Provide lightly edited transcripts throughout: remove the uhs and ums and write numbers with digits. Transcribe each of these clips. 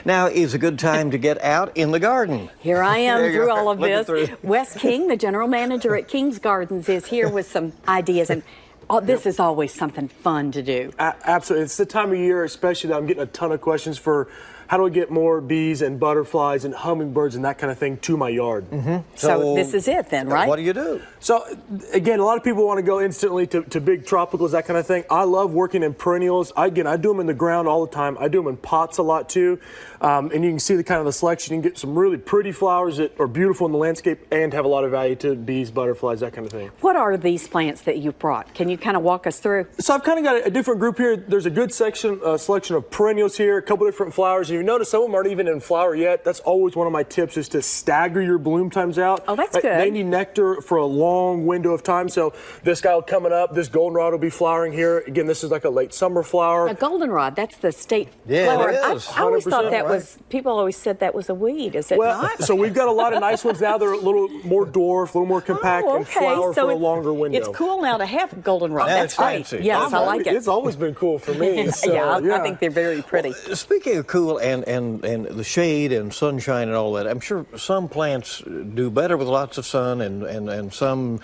Now is a good time to get out in the garden. Here I am There you through are, all of looking this. through. Wes King, the general manager at King's Gardens, is here with some ideas. And this is always something fun to do. Absolutely. It's the time of year, especially that I'm getting a ton of questions for how do I get more bees and butterflies and hummingbirds and that kind of thing to my yard. So this is it then, right? What do you do? So, again, a lot of people want to go instantly to big tropicals, that kind of thing. I love working in perennials. I do them in the ground all the time. I do them in pots a lot, too. And you can see the kind of the selection. You can get some really pretty flowers that are beautiful in the landscape and have a lot of value to bees, butterflies, that kind of thing. What are these plants that you've brought? Can you kind of walk us through? So I've kind of got a different group here. There's a good selection of perennials here, a couple different flowers. And you notice some of them aren't even in flower yet. That's always one of my tips, is to stagger your bloom times out. Oh, that's good. They need nectar for a long window of time. So this guy coming up, this goldenrod will be flowering here. Again, this is like a late summer flower. A goldenrod, that's the state Yeah, flower. it is. I always thought 100%, that right. was, people always said that was a weed. Is it not? So we've got a lot of nice ones now. They're a little more dwarf, a little more compact, Oh, and flower so for a longer window. It's cool now to have goldenrod. Yeah, That's it's great. fancy. Yes, I like it. It's always been cool for me. So, I think they're very pretty. Speaking of cool and the shade and sunshine and all that, I'm sure some plants do better with lots of sun and some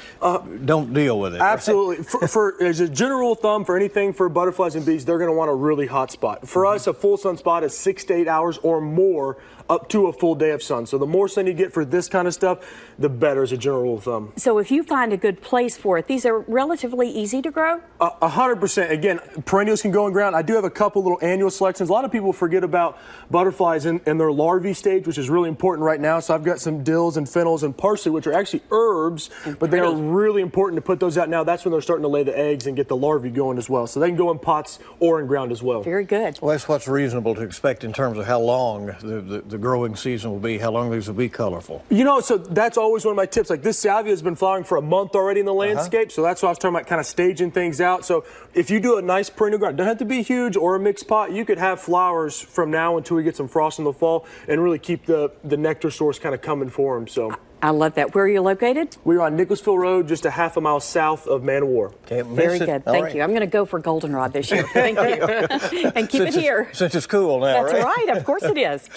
don't deal with it. Absolutely. For as a general rule of thumb, for anything for butterflies and bees, they're going to want a really hot spot. For us, a full sun spot is 6 to 8 hours or more, up to a full day of sun. So the more sun you get for this kind of stuff, the better as a general rule of thumb. So if you find a good place for it, these are relatively easy to grow? 100%. Again, perennials can go in ground. I do have a couple little annual selections. A lot of people forget about butterflies in their larvae stage, which is really important right now. So I've got some dills and fennels and parsley, which are actually herbs, but they are really important to put those out now. That's when they're starting to lay the eggs and get the larvae going as well. So they can go in pots or in ground as well. Very good. Well, that's what's reasonable to expect in terms of how long the growing season will be, how long these will be colorful. You know, so that's always one of my tips. Like this salvia has been flowering for a month already in the landscape, so that's why I was talking about kind of staging things out. So if you do a nice perennial garden, doesn't have to be huge or a mixed pot, you could have flowers from now until we get some frost in the fall and really keep the nectar source kind of coming for them. So I love that. Where are you located? we're on Nicholasville Road, just a half a mile south of Man of War. Can't miss Very it. good. All Thank right. you. I'm going to go for goldenrod this year. Thank you. And keep it here. Since it's cool now, That's right? right. Of course it is.